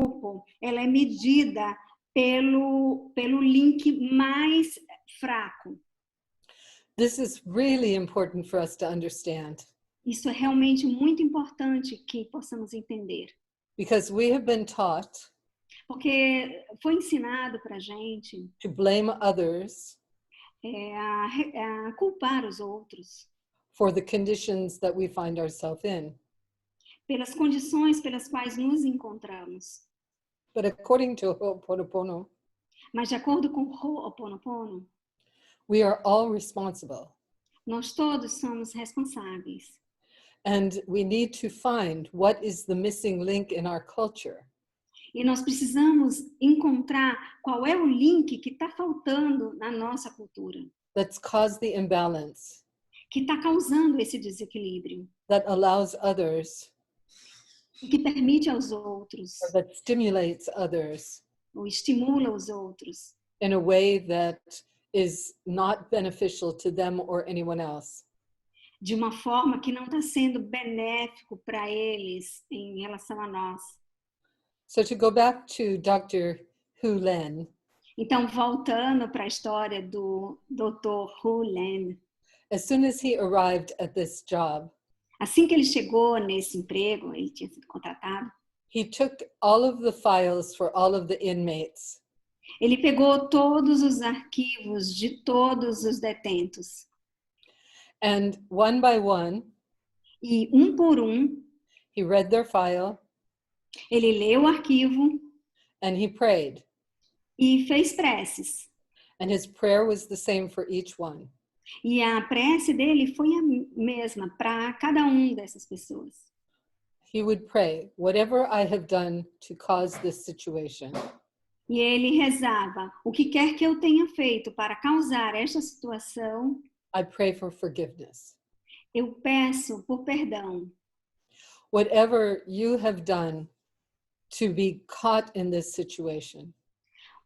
grupo, ela é medida pelo link mais fraco. This is really important for us to understand. Isso é realmente muito importante que possamos entender. Because we have been taught Porque foi ensinado para a gente to blame others a culpar os outros for the conditions that we find ourselves in. pelas condições pelas quais nos encontramos. But according to Ho'oponopono, Mas de acordo com Ho'oponopono, we are all responsible. nós todos somos responsáveis. And we need to find what is the missing link in our culture. E nós precisamos encontrar qual é o link que está faltando na nossa cultura, That's caused the imbalance, que está causando esse desequilíbrio, that allows others, que permite aos outros, or that stimulates others ou estimula os outros, in a way that is not beneficial to them or anyone else. de uma forma que não está sendo benéfico para eles em relação a nós. So to go back to Dr. Hu Len, Então, voltando para a história do Dr. Hu Len, as soon as he arrived at this job, assim que ele chegou nesse emprego, ele tinha sido contratado, he took all of the files for all of the inmates ele pegou todos os arquivos de todos os detentos and one by one, e por he read their file ele leu o arquivo and he prayed. e fez preces. And his prayer was the same for each one. E a prece dele foi a mesma para cada dessas pessoas. He would pray, whatever I have done to cause this situation, E ele rezava, o que quer que eu tenha feito para causar esta situação, I pray for forgiveness. eu peço por perdão. Whatever you have done to be caught in this situation,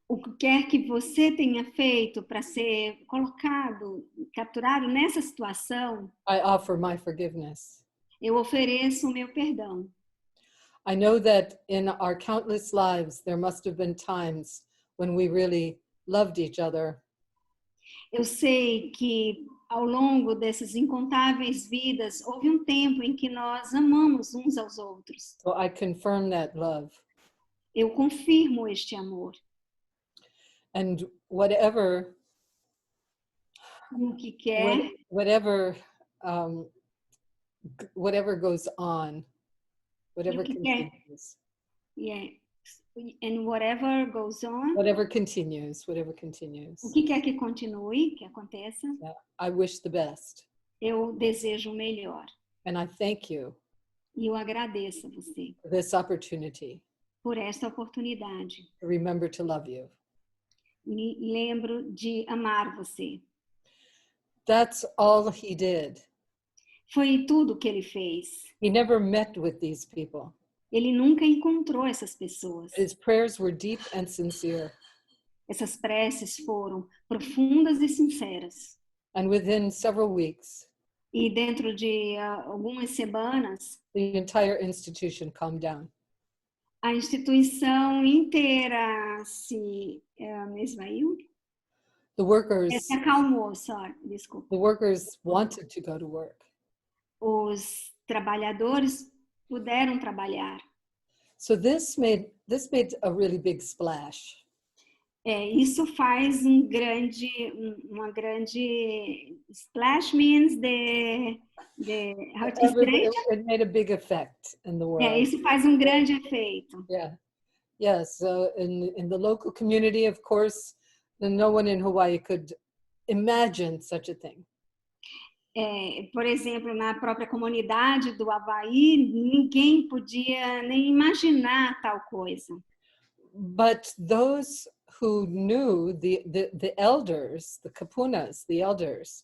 O que quer que você tenha feito para ser colocado, capturado nessa situação, I offer my forgiveness. eu ofereço o meu perdão. I know that in our countless lives, there must have been times when we really loved each other. Eu sei que ao longo dessas incontáveis vidas, houve um tempo em que nós amamos uns aos outros. So I confirm that love. Eu confirmo este amor. And whatever O que quer, whatever goes on, whatever que quer. continues, Yeah. And whatever goes on, whatever continues, o que quer que continue, que aconteça, yeah, I wish the best. eu desejo o melhor. And I thank you E eu agradeço a você for this opportunity por esta oportunidade. to remember to love you. Me lembro de amar você. That's all he did. Foi tudo que ele fez. He never met with these people. Ele nunca encontrou essas pessoas. His prayers were deep and sincere. Essas preces foram profundas e sinceras. And within several weeks, E dentro de algumas semanas, the entire institution calmed down. a instituição inteira se esvaiu. The workers Se acalmou, desculpa. The workers wanted to go to work. Os trabalhadores puderam trabalhar. So this made a really big splash. Isso faz uma grande splash means how to say? It made a big effect in the world. Isso faz grande efeito. Yeah. Yes. So in the local community, of course, no one in Hawaii could imagine such a thing. Por exemplo, na própria comunidade do Havaí, ninguém podia nem imaginar tal coisa. But those who knew the elders, the kapunas, the elders,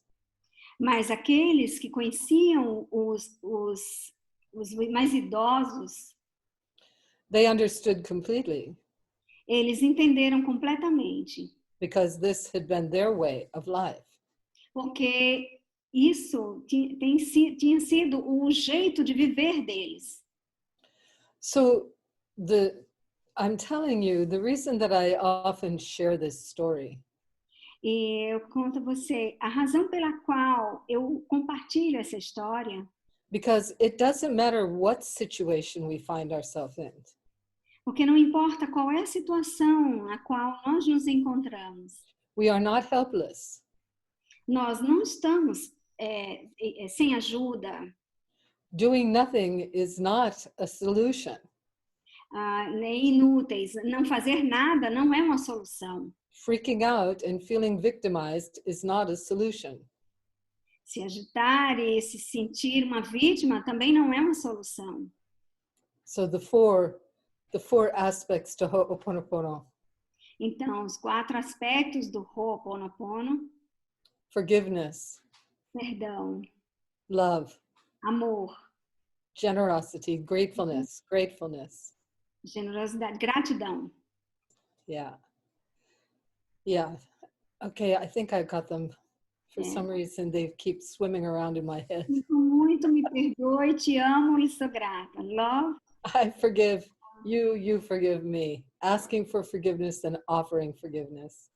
Mas aqueles que conheciam os mais idosos, they understood completely. Eles entenderam completamente. Because this had been their way of life. Porque isso tinha sido o jeito de viver deles. So I'm telling you, the reason that I often share this story E eu conto a você a razão pela qual eu compartilho essa história, because it doesn't matter what situation we find ourselves in. porque não importa qual é a situação na qual nós nos encontramos, We are not helpless. nós não estamos sem ajuda, Doing nothing is not a solution. nem inúteis. Não fazer nada não é uma solução. Freaking out and feeling victimized is not a solution. Se agitar e se sentir uma vítima também não é uma solução. So the four aspects to Ho'oponopono: Então, os 4 aspectos do Ho'oponopono: forgiveness, perdão, love, amor, generosity, gratefulness, generosidade, gratidão. Yeah. Okay, I think I got them. For some reason, they keep swimming around in my head. Sinto muito, me perdoe, te amo e sou grata. Love, I forgive you, you forgive me. Asking for forgiveness and offering forgiveness.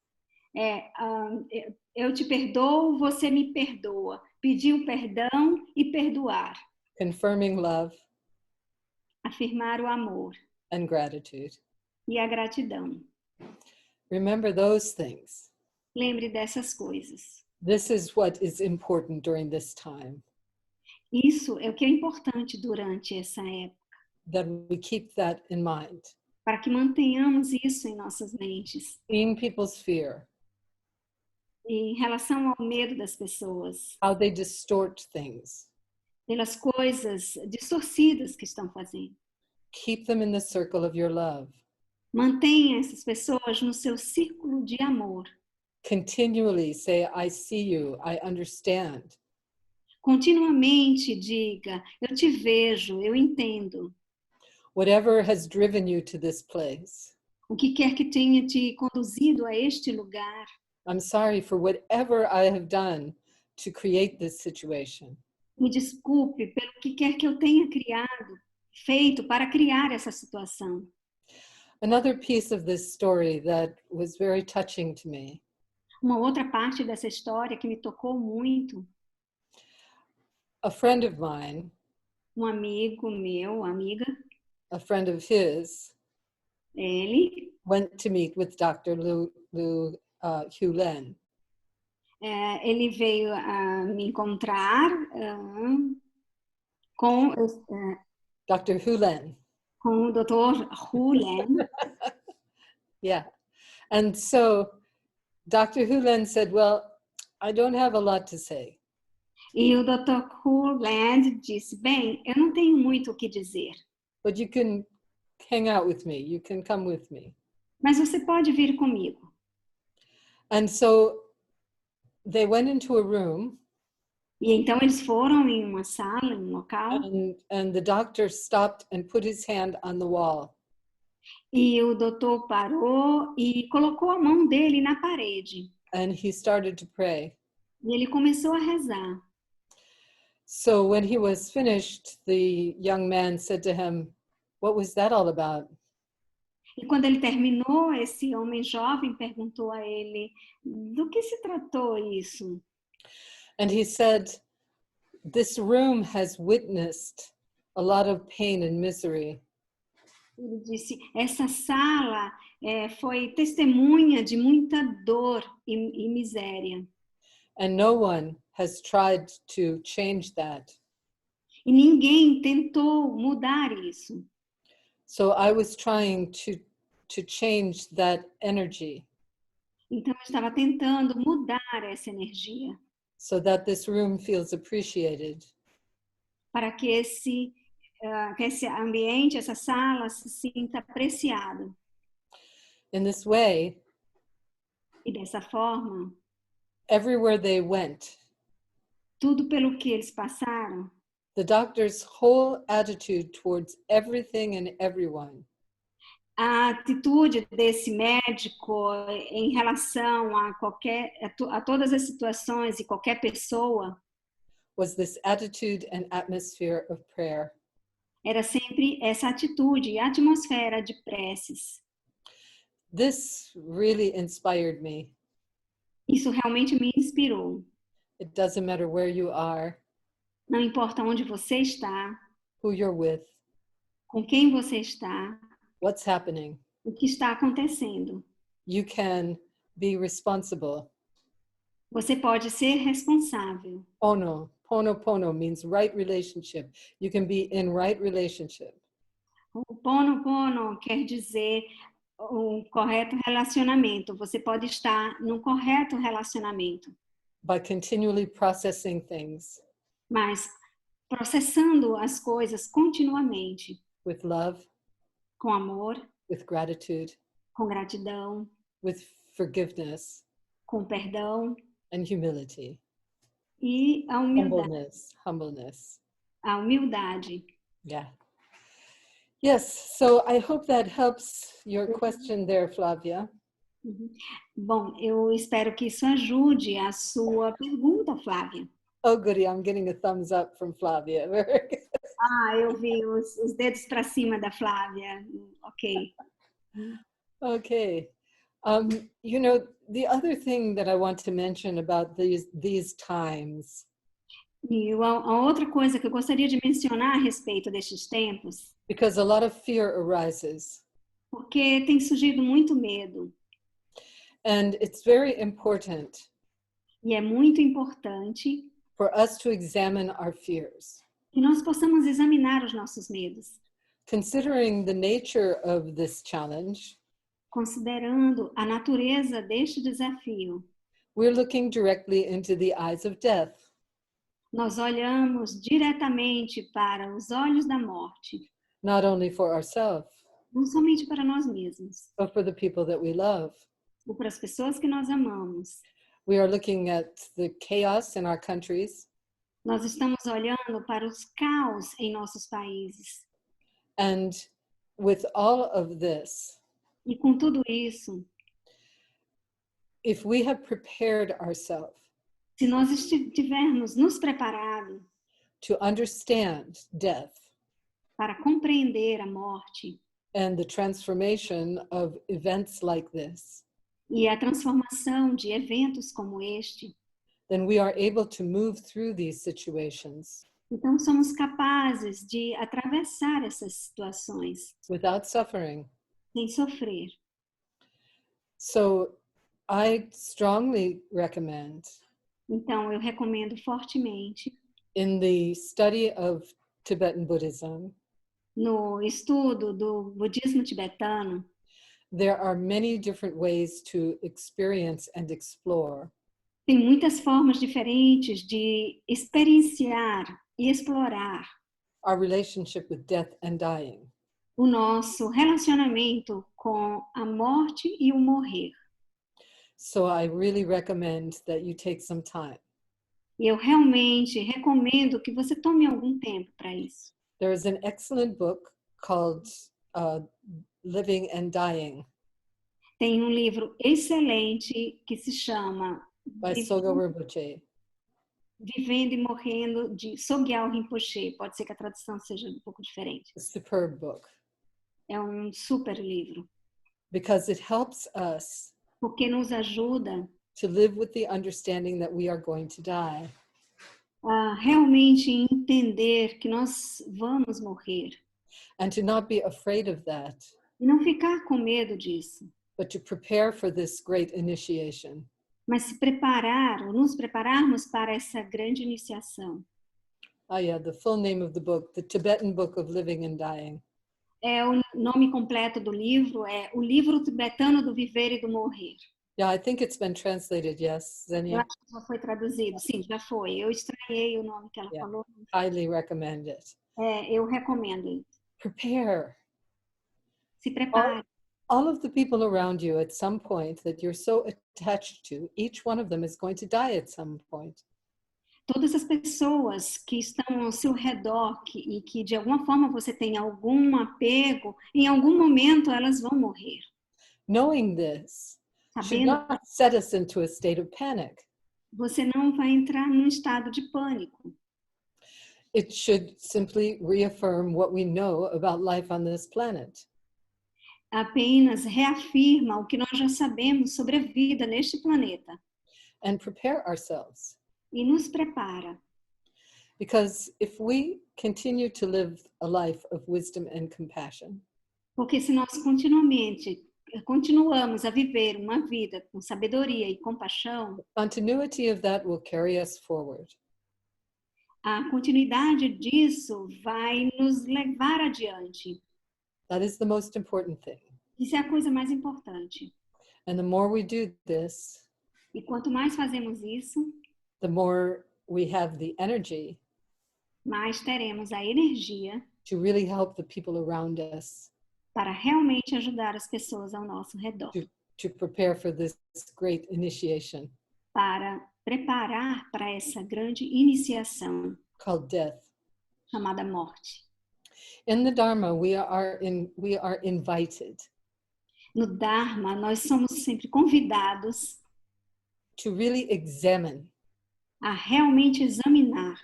eu te perdoo, você me perdoa. Pedir o perdão e perdoar. Confirming love Afirmar o amor and gratitude. e a gratidão. Remember those things. Lembre dessas coisas. This is what is important during this time. Isso é o que é importante durante essa época. That we keep that in mind. Para que mantenhamos isso em nossas mentes. Seeing people's fear. Em relação ao medo das pessoas. How they distort things. Pelas coisas distorcidas que estão fazendo. Keep them in the circle of your love. Mantenha essas pessoas no seu círculo de amor. Continually say, I see you, I understand. Continuamente diga, eu te vejo, eu entendo. Whatever has driven you to this place. O que quer que tenha te conduzido a este lugar. I'm sorry for whatever I have done to create this situation. Me desculpe pelo que quer que eu tenha feito para criar essa situação. Another piece of this story that was very touching to me. Uma outra parte dessa história que me tocou muito. A friend of mine, amigo meu, amiga, a friend of his, ele went to meet with Dr. Hugh Len. Ele veio me encontrar com Dr. Hugh Len. Com o Dr. Hu Len. Yeah. And so Dr. Hu Len said, well, I don't have a lot to say. E o Dr. Hu Len disse, bem, eu não tenho muito o que dizer. But you can hang out with me. You can come with me. Mas você pode vir comigo. And so they went into a room. E então eles foram em uma sala, em um local. And the doctor stopped and put his hand on the wall. E o doutor parou e colocou a mão dele na parede. And he started to pray. E ele começou a rezar. So when he was finished, the young man said to him, what was that all about? E quando ele terminou, esse homem jovem perguntou a ele, do que se tratou isso? And he said, this room has witnessed a lot of pain and misery. Ele disse, essa sala foi testemunha de muita dor e miséria. And no one has tried to change that. E ninguém tentou mudar isso. So I was trying to change that energy. Então eu estava tentando mudar essa energia. So that this room feels appreciated. Para que esse ambiente, essa sala se sinta apreciado. In this way, e dessa forma, everywhere they went, tudo pelo que eles passaram, the doctor's whole attitude towards everything and everyone a atitude desse médico em relação a todas as situações e qualquer pessoa was this attitude and atmosphere of prayer. Era sempre essa atitude, a atmosfera de preces. This really inspired me. Isso realmente me inspirou. It doesn't matter where you are, Não importa onde você está, who you're with, com quem você está, what's happening. o que está acontecendo. You can be responsible. Você pode ser responsável. Pono, pono, pono means right relationship. You can be in right relationship. O pono quer dizer um correto relacionamento. Você pode estar num correto relacionamento, By continually processing things mas processando as coisas continuamente, with love, com amor, with gratitude, com gratidão, with forgiveness com perdão and humility. e a humildade. Humbleness. A humildade. Yeah. Yes, so I hope that helps your question there, Flavia. Uhum. Bom, eu espero que isso ajude a sua pergunta, Flávia. Oh, goody, I'm getting a thumbs up from Flavia. Very good. Eu vi os dedos para cima da Flávia. Ok. Okay. You know, the other thing that I want to mention about these times. E a outra coisa que eu gostaria de mencionar a respeito destes tempos, Because a lot of fear arises. porque tem surgido muito medo. And it's very important E é muito importante for us to examine our fears. que nós possamos examinar os nossos medos, Considering the nature of this challenge, considerando a natureza deste desafio. we're looking directly into the eyes of death. Nós olhamos diretamente para os olhos da morte, Not only for ourselves, não somente para nós mesmos, but for the people that we love. ou para as pessoas que nós amamos. We are looking at the chaos in our countries, Nós estamos olhando para os caos em nossos países. and with all of this, E com tudo isso, if we have prepared ourselves se nós estivermos nos preparado to understand death para compreender a morte and the transformation of events like this, e a transformação de eventos como este, then we are able to move through these situations então somos capazes de atravessar essas situações without suffering. sem sofrer. So I strongly recommend, Então eu recomendo fortemente, in the study of Tibetan Buddhism, no estudo do budismo tibetano, there are many different ways to experience and explore tem muitas formas diferentes de experienciar e explorar our relationship with death and dying. o nosso relacionamento com a morte e o morrer. So I really recommend that you take some time. E eu realmente recomendo que você tome algum tempo para isso. There is an excellent book called Living and Dying Tem um livro excelente que se chama by Soga Rinpoche. Vivendo e Morrendo, de Sogyal Rinpoche. Pode ser que a tradução seja um pouco diferente. A superb book. É um super livro. Because it helps us Porque nos ajuda to live with the understanding that we are going to die. a realmente entender que nós vamos morrer. And to not be afraid of that, E não ficar com medo disso. but to prepare for this great initiation. Mas se preparar, ou nos prepararmos para essa grande iniciação. Yeah, the full name of the book, The Tibetan Book of Living and Dying. O nome completo do livro é O Livro Tibetano do Viver e do Morrer. Yeah, I think it's been translated, yes, Eu Zenia? acho que já foi traduzido. Sim, já foi. Eu estranhei o nome que ela falou. Highly recommend it. Eu recomendo. Prepare. Se prepare. All of the people around you at some point that you're so attached to, each one of them is going to die at some point. Todas as pessoas que estão ao seu redor e que de alguma forma você tem algum apego, em algum momento elas vão morrer. Knowing this should not set us into a state of panic. Você não vai entrar num estado de pânico. It should simply reaffirm what we know about life on this planet. Apenas reafirma o que nós já sabemos sobre a vida neste planeta And prepare ourselves. e nos prepara. Because if we continue to live a life of wisdom and compassion, Porque se nós continuamos a viver uma vida com sabedoria e compaixão, continuity of that will carry us forward. a continuidade disso vai nos levar adiante. That is the most important thing. Isso é a coisa mais importante. And the more we do this, E quanto mais fazemos isso, the more we have the energy mais teremos a energia to really help the people around us para realmente ajudar as pessoas ao nosso redor, to prepare for this great initiation para preparar para essa grande iniciação called death. chamada morte. In the Dharma, we are invited No Dharma, nós somos sempre convidados to really examine a realmente examinar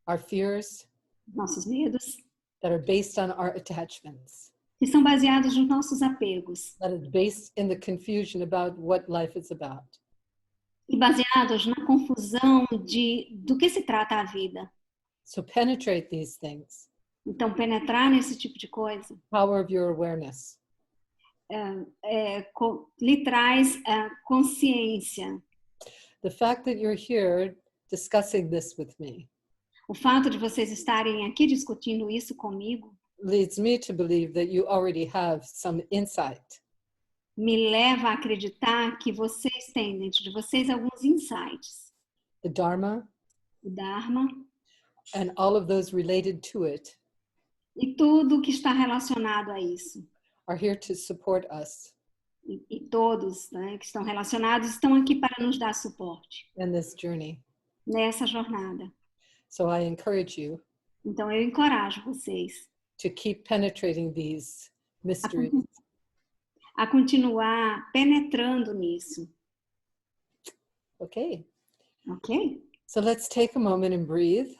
our fears nossos medos, that are based on our attachments, que são baseados nos nossos apegos that are based in the confusion about what life is about. e baseados na confusão do que se trata a vida. So penetrate these things. Então, penetrar nesse tipo de coisa Power of your awareness. lhe traz a consciência. The fact that you're here discussing this with me O fato de vocês estarem aqui discutindo isso comigo leads me to believe that you already have some insight. me leva a acreditar que vocês têm dentro de vocês alguns insights. The Dharma O Dharma and all of those related to it e tudo que está relacionado a isso. are here to support us E todos, né, que estão relacionados estão aqui para nos dar suporte in this journey. nessa jornada. So I encourage you Então eu encorajo vocês to keep penetrating these mysteries. a continuar penetrando nisso, Okay, ok? so let's take a moment and breathe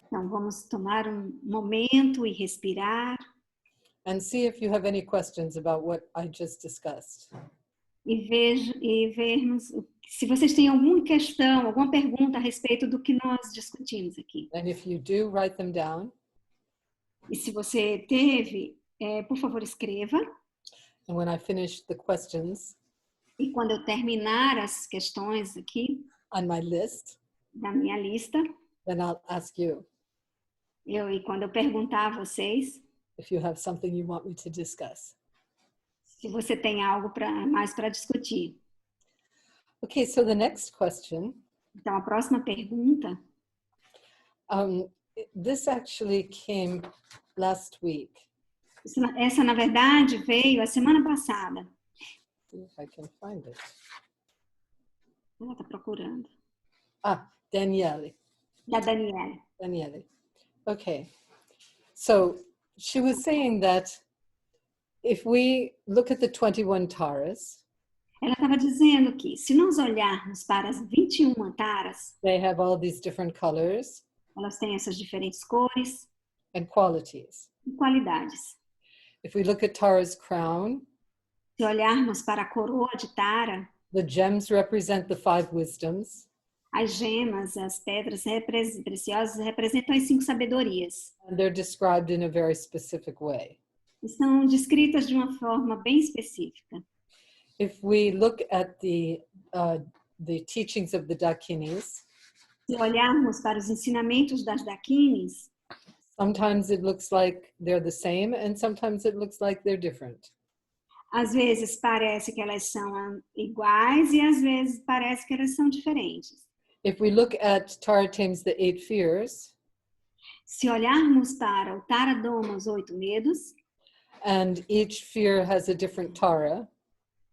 Então vamos tomar um momento e respirar and see if you have any questions about what I just discussed. e vermos se vocês têm alguma questão, alguma pergunta a respeito do que nós discutimos aqui. And if you do, write them down. E se você teve, por favor, escreva. And when I finish the questions E quando eu terminar as questões aqui on my list, da minha lista, then I'll ask you e quando eu perguntar a vocês if you have something you want me to discuss. se você tem algo mais para discutir. Okay, so the next question, Então, a próxima pergunta, this actually came last week. essa na verdade veio a semana passada. See if I can find it. Ela está procurando. Daniele. Da Daniela. Daniele. Okay. So she was saying that if we look at the 21 taras, Ela estava dizendo que se nós olharmos para as 21 taras, they have all these different colors elas têm essas diferentes cores and qualities. e qualidades. If we look at Tara's crown, Se olharmos para a coroa de Tara, the gems represent the 5 wisdoms, as gemas, as pedras preciosas representam as 5 sabedorias. and they're described in a very specific way. E são descritas de uma forma bem específica. If we look at the teachings of the Dakinis, Se olharmos para os ensinamentos das Dakinis, sometimes it looks like they're the same, and sometimes it looks like they're different. às vezes parece que elas são iguais e às vezes parece que elas são diferentes. If we look at Tara Tames the 8 Fears, Se olharmos para o Tara Doma, os 8 medos, and each fear has a different Tara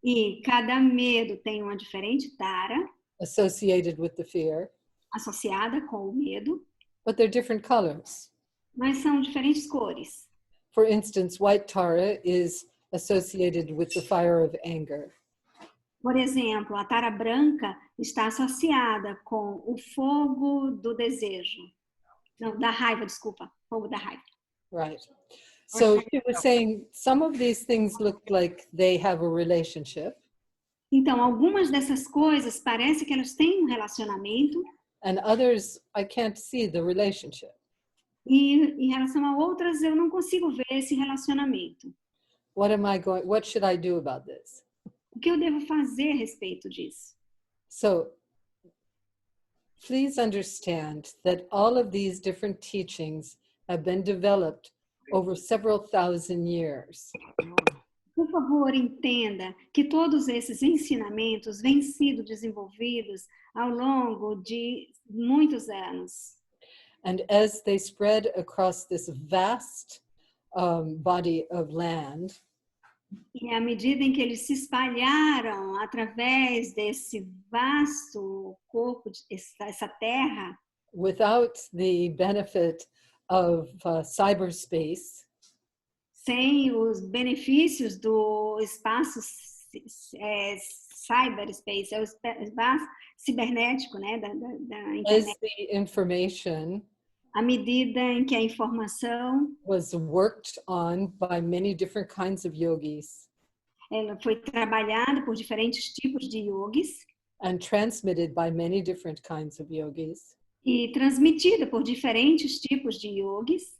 e cada medo tem uma diferente Tara associated with the fear, associada com o medo, but they're different colors. mas são diferentes cores. For instance, white Tara is associated with the fire of anger. Por exemplo, a Tara branca está associada com o fogo do desejo. Não, da raiva, desculpa. Fogo da raiva. Right. So she was saying some of these things look like they have a relationship. Então, algumas dessas coisas parece que elas têm um relacionamento. And others, I can't see the relationship. E em relação a outras, eu não consigo ver esse relacionamento. What should I do about this? O que eu devo fazer a respeito disso? So please understand that all of these different teachings have been developed over several thousand years. Por favor, entenda que todos esses ensinamentos vêm sido desenvolvidos ao longo de muitos anos. And as they spread across this vast body of land, E à medida em que eles se espalharam através desse vasto corpo, essa terra, without the benefit of cyberspace, sem os benefícios do espaço cyberspace, é o espaço cibernético, né, da as internet. the information À medida em que a informação was worked on by many different kinds of yogis ela foi trabalhada por diferentes tipos de yogis and transmitted by many different kinds of yogis, e transmitida por diferentes tipos de yogis,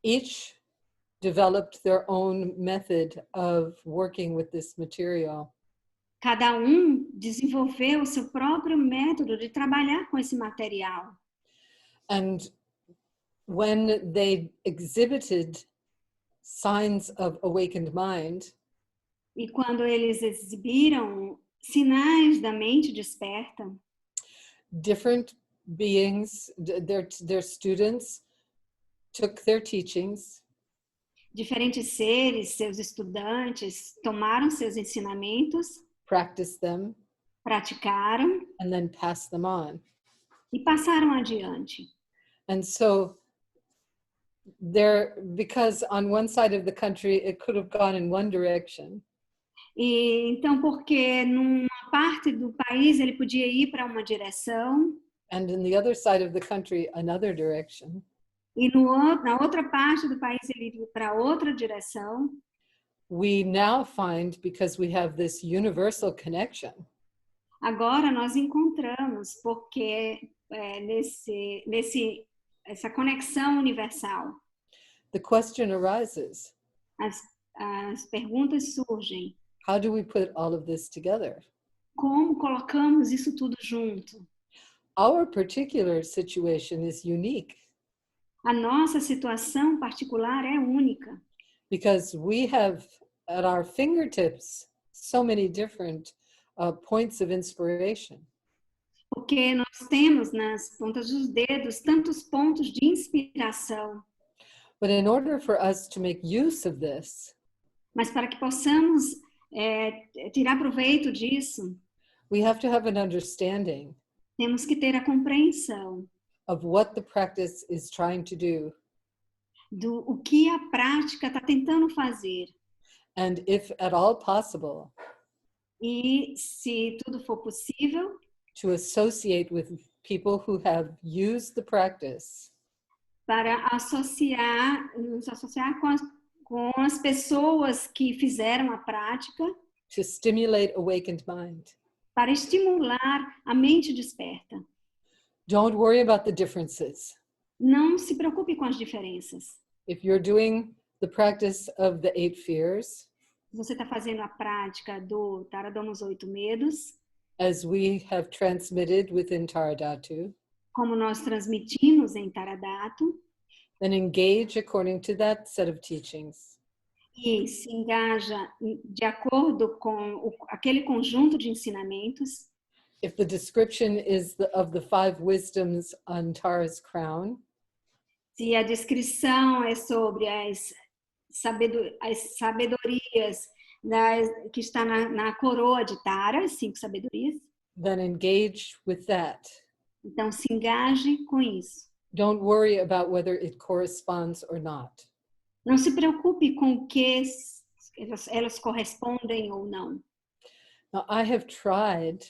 each developed their own method of working with this material. cada desenvolveu o seu próprio método de trabalhar com esse material. And when they exhibited signs of awakened mind, E quando eles exibiram sinais da mente desperta, different beings, their students took their teachings, diferentes seres, seus estudantes, tomaram seus ensinamentos, practiced them, praticaram and then passed them on. e passaram adiante. And so because on one side of the country it could have gone in one direction, E então, porque numa parte do país ele podia ir para uma direção and in the other side of the country another direction, e na outra parte do país ele ia para outra direção, we now find, because we have this universal connection, agora nós encontramos, porque essa conexão universal, the question arises, as perguntas surgem. how do we put all of this together? Como colocamos isso tudo junto? Our particular situation is unique A nossa situação particular é única, because we have at our fingertips so many different points of inspiration. porque nós temos nas pontas dos dedos tantos pontos de inspiração. But in order for us to make use of this, Mas para que possamos tirar proveito disso, we have to have an understanding temos que ter a compreensão of what the practice is trying to do, do o que a prática está tentando fazer. and if at all possible, E, se tudo for possível, to associate with people who have used the practice para nos associar com as pessoas que fizeram a prática, to stimulate awakened mind. para estimular a mente desperta. Don't worry about the differences. Não se preocupe com as diferenças. If you're doing the practice of the 8 fears, Se você está fazendo a prática do Taradoma os 8 medos, as we have transmitted within Dhatu, como nós transmitimos em Taradatu, then engage according to that set of teachings. e se engaja de acordo com aquele conjunto de ensinamentos. If the description is of the 5 wisdoms on Tara's crown, Se a descrição é sobre as sabedorias que está na coroa de Tara, as 5 sabedorias, then engage with that. então se engaje com isso. Don't worry about whether it corresponds or not. Não se preocupe com o que elas correspondem ou não. Now, I have tried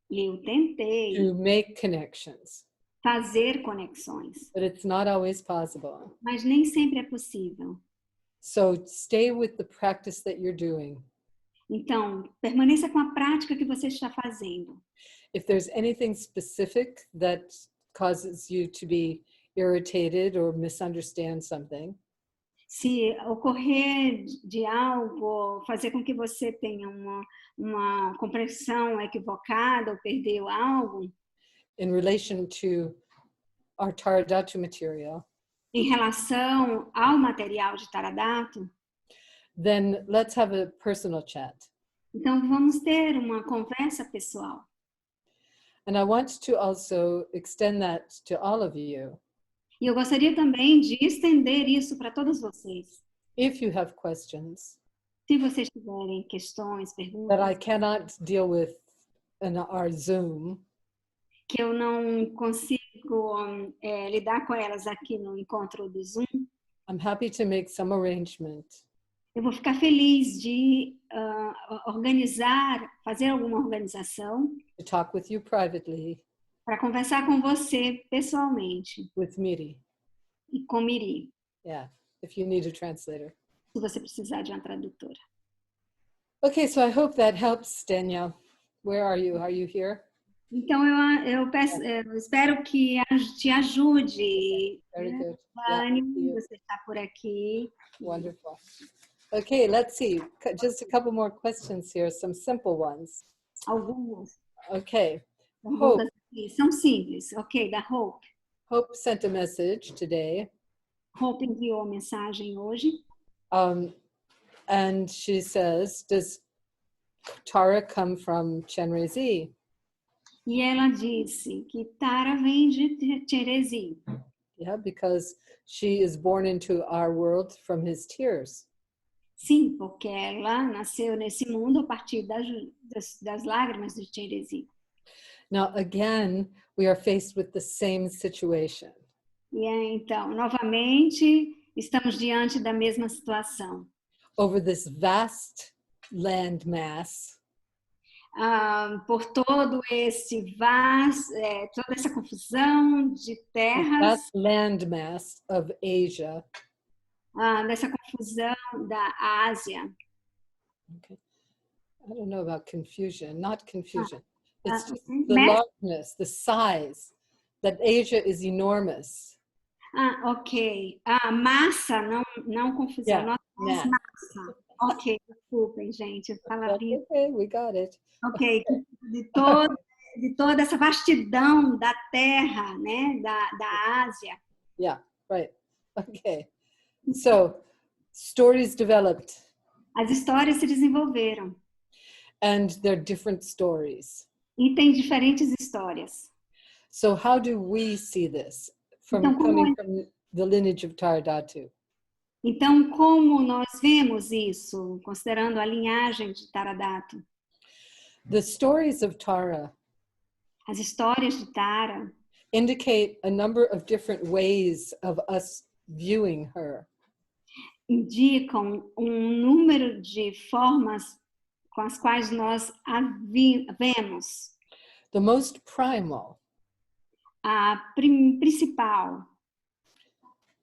Eu tentei to make connections fazer conexões, but it's not always possible. mas nem sempre é possível. So stay with the practice that you're doing. Então, permaneça com a prática que você está fazendo. If there's anything specific that causes you to be irritated or misunderstand something, Se ocorrer de algo, fazer com que você tenha uma compreensão equivocada ou perdeu algo, in relation to our Tara Dhatu material, em relação ao material de Taradato, then let's have a personal chat. então vamos ter uma conversa pessoal. And I want to also extend that to all of you. E eu gostaria também de estender isso para todos vocês. If you have questions Se vocês tiverem questões, that perguntas, I cannot deal with in our Zoom, que eu não consigo lidar com elas aqui no encontro do Zoom, I'm happy to make some arrangement eu vou ficar feliz de organizar, fazer alguma organização to talk with you privately para conversar com você pessoalmente with Miri. e com Miri, Yeah, if you need a translator. se você precisar de uma tradutora. Okay, so I hope that helps, Danielle. Where are you? Are you here? Então eu espero que te ajude. Very good. Dani, Yeah, você está por aqui. wonderful. Okay, let's see. Just a couple more questions here, some simple ones. Algumas Okay. perguntas aqui são simples. Ok, da Hope. Hope sent a message today. Hope enviou a mensagem hoje. And she says, does Tara come from Chenrezig? E ela disse que Tara vem de Chenrezig. Yeah, because she is born into our world from his tears. Sim, porque ela nasceu nesse mundo a partir das lágrimas de Chenrezig. Now, again, we are faced with the same situation. E então, novamente, estamos diante da mesma situação. Over this vast land mass, Por todo esse toda essa confusão de terras, vast land mass of Asia. dessa confusão da Ásia. Okay. I don't know about confusion, not confusion. It's just Okay. the largeness, the size, that Asia is enormous. Ok. Massa, não confusão. Yeah, Nossa, massa. Ok, desculpem, gente. Palavrinha. Okay, we got it. Ok. De toda essa vastidão da terra, né? Da Ásia. Yeah, right. Okay. So, stories developed. As histórias se desenvolveram. And they're different stories. E tem diferentes histórias. So how do we see this Então, coming from the lineage of Tara Dhatu? Então, como nós vemos isso, considerando a linhagem de Taradato? The stories of Tara As histórias de Tara indicate a number of different ways of us viewing her. indicam número de formas com as quais nós a vemos. The most primal. A principal.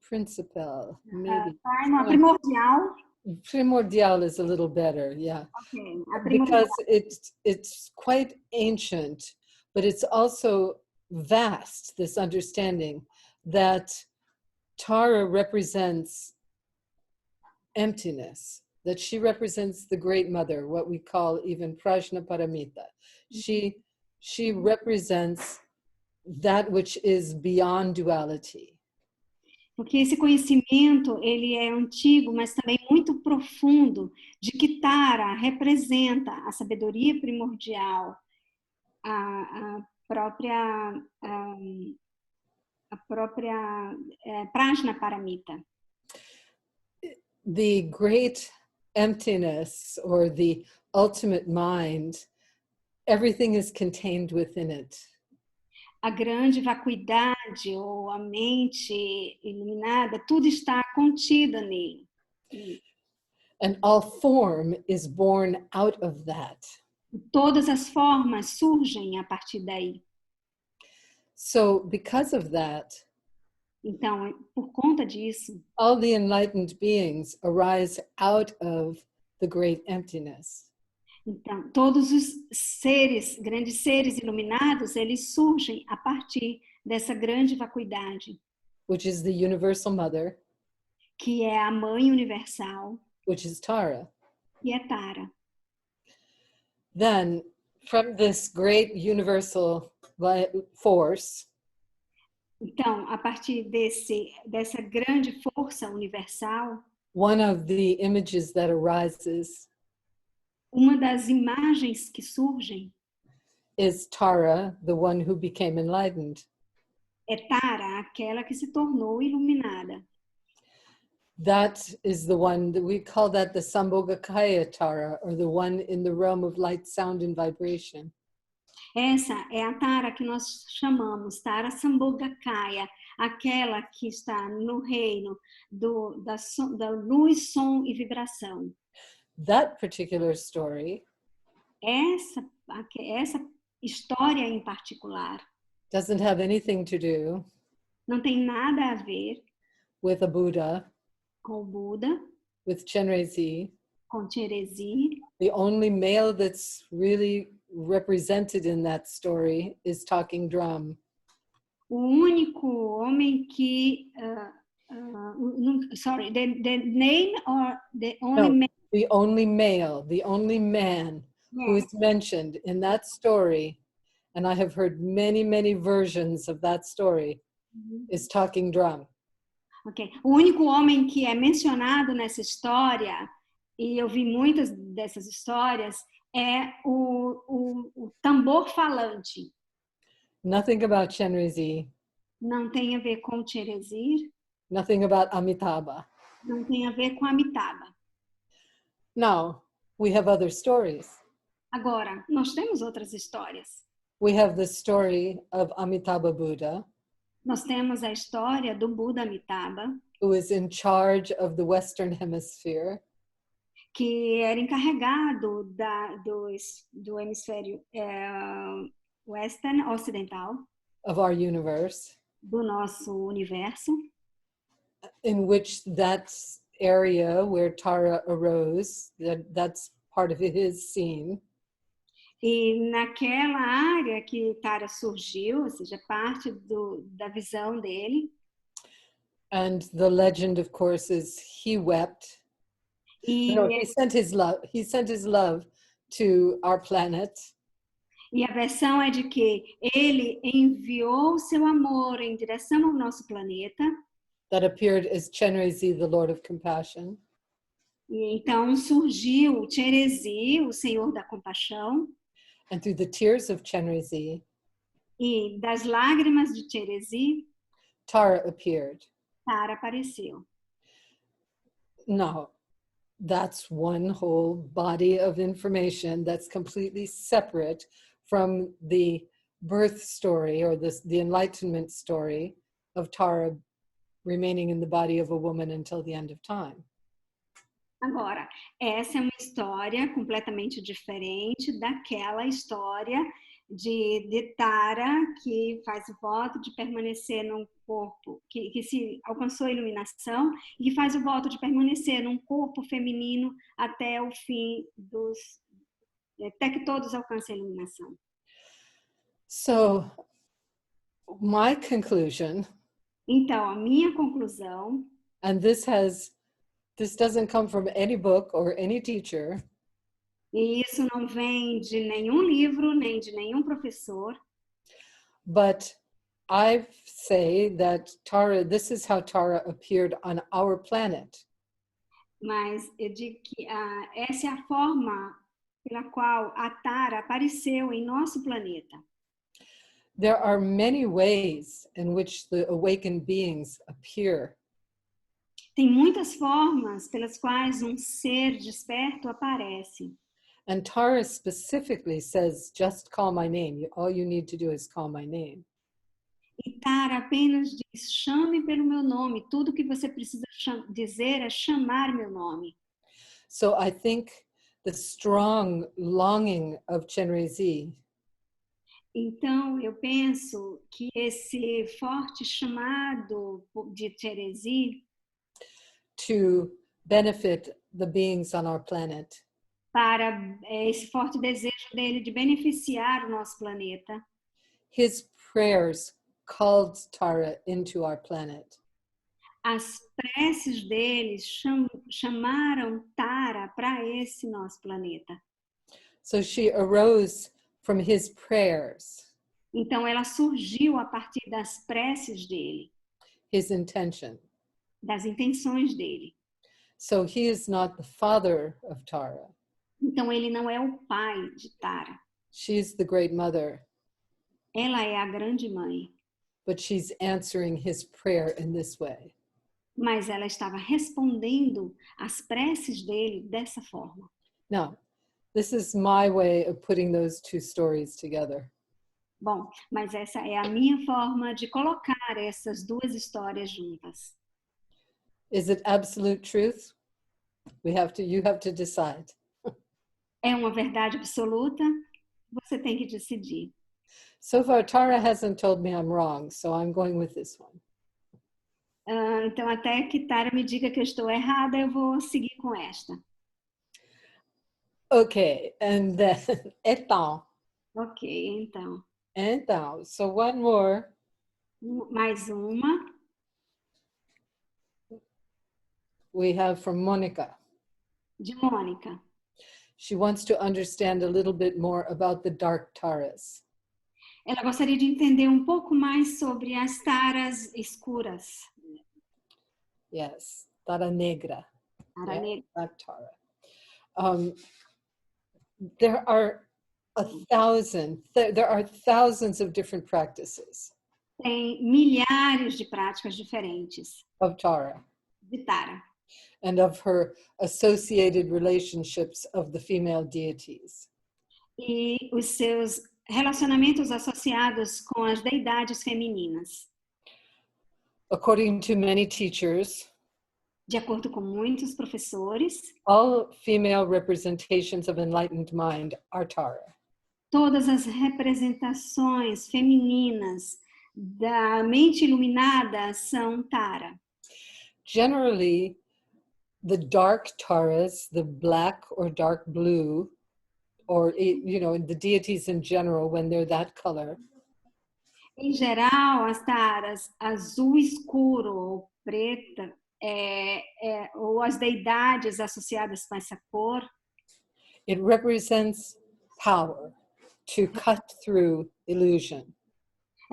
Principal, maybe. Primordial. Primordial is a little better, yeah. Okay. Because it's quite ancient, but it's also vast, this understanding that Tara represents emptiness, that she represents the Great Mother, what we call even Prajna Paramita. She represents that which is beyond duality. Porque esse conhecimento, ele é antigo, mas também muito profundo, de que Tara representa a sabedoria primordial, a própria Prajna Paramita. The great emptiness or the ultimate mind, everything is contained within it. A grande vacuidade ou a mente iluminada, tudo está contido nele. And all form is born out of that. Todas as formas surgem a partir daí. So because of that, Então, por conta disso, all the enlightened beings arise out of the great emptiness. então todos os seres, grandes seres iluminados, eles surgem a partir dessa grande vacuidade, Which is the universal mother, que é a Mãe Universal, which is Tara. que é Tara. Then, from this great universal force, Então, a partir dessa grande força universal, one of the images that arises uma das imagens que surgem is Tara, the one who became enlightened. é Tara, aquela que se tornou iluminada. That is the one that we call that the Sambhogakaya Tara, or the one in the realm of light, sound, and vibration. Essa é a Tara que nós chamamos Tara Sambhogakaya, aquela que está no reino da luz, som e vibração. That particular story Essa história em particular doesn't have anything to do não tem nada a ver with a Buddha, com o Buda, with Chenrezig. com Chenrezig. The only male that's really represented in that story is Talking Drum. O único homem que sorry, the name or the only man. The only male, the only man who is mentioned in that story, and I have heard many, many versions of that story, is Talking Drum. Okay. O único homem que é mencionado nessa história, e eu vi muitas dessas histórias, é o tambor falante. Nothing about Chenrezig. Não tem a ver com Chenrezig. Nothing about Amitabha. Não tem a ver com Amitabha. Now, we have other stories. Agora, nós temos outras histórias. We have the story of Amitabha Buddha, Nós temos a história do Buda Amitabha, who is in charge of the Western Hemisphere, que era encarregado do hemisfério western, ocidental, of our universe, do nosso universo, in which that area where Tara arose, that's part of his scene. E naquela área que Tara surgiu, ou seja, parte da visão dele. And the legend, of course, is he wept. No, he sent his love. He sent his love to our planet. E a versão é de que ele enviou seu amor em direção ao nosso planeta. That appeared as Chenrezig, the Lord of Compassion. E então surgiu Chenrezig, o Senhor da Compaixão. And through the tears of Chenrezig, e das lágrimas de Chenrezig, Tara appeared. Tara apareceu. Now, that's one whole body of information that's completely separate from the birth story or the enlightenment story of Tara remaining in the body of a woman until the end of time. Agora, essa é uma história completamente diferente daquela história de Tara, que faz o voto de permanecer num corpo, que se alcançou a iluminação, e que faz o voto de permanecer num corpo feminino até o fim até que todos alcancem a iluminação. So, my conclusion, então, a minha conclusão, and this doesn't come from any book or any teacher. E isso não vem de nenhum livro, nem de nenhum professor. But I say that Tara, this is how Tara appeared on our planet. Mas eu digo que essa é a forma pela qual a Tara apareceu em nosso planeta. There are many ways in which the awakened beings appear. Tem muitas formas pelas quais um ser desperto aparece. And Tara specifically says, just call my name. All you need to do is call my name. E Tara apenas diz, chame pelo meu nome. Tudo que você precisa dizer é chamar meu nome. So I think the strong longing of Chenrezig Então, eu penso que esse forte chamado de Teresi to benefit the beings on our planet para esse forte desejo dele de beneficiar o nosso planeta, his prayers called Tara into our planet. as preces deles chamaram Tara para esse nosso planeta. So she arose from his prayers, Então, ela surgiu a partir das preces dele, his intention. das intenções dele. So he is not the father of Tara. Então, ele não é o pai de Tara. She's the great mother, Ela é a grande mãe, but she's answering his prayer in this way. mas ela estava respondendo às preces dele dessa forma. Now, this is my way of putting those two stories together. Bom, mas essa é a minha forma de colocar essas duas histórias juntas. Is it absolute truth? You have to decide. É uma verdade absoluta? Você tem que decidir. So far, Tara hasn't told me I'm wrong, so I'm going with this one. Então, até que Tara me diga que eu estou errada, eu vou seguir com esta. Okay, and then, então. Ok, então. Então, so one more. Mais uma. We have from Monica. De Mônica. She wants to understand a little bit more about the dark Taras. Ela gostaria de entender um pouco mais sobre as taras escuras. Yes, Tara Negra. Tara Yeah, negra. that Tara. There are thousands of different practices Tem milhares de práticas diferentes of Tara de Tara. and of her associated relationships of the female deities. E os seus relacionamentos associados com as deidades femininas. According to many teachers, De acordo com muitos professores, all female representations of enlightened mind are Tara. todas as representações femininas da mente iluminada são Tara. Generally, the dark Taras, the black or dark blue, or the deities in general, when they're that color, Em geral, as taras azul escuro ou preta, ou as deidades associadas com essa cor, it represents power to cut through illusion.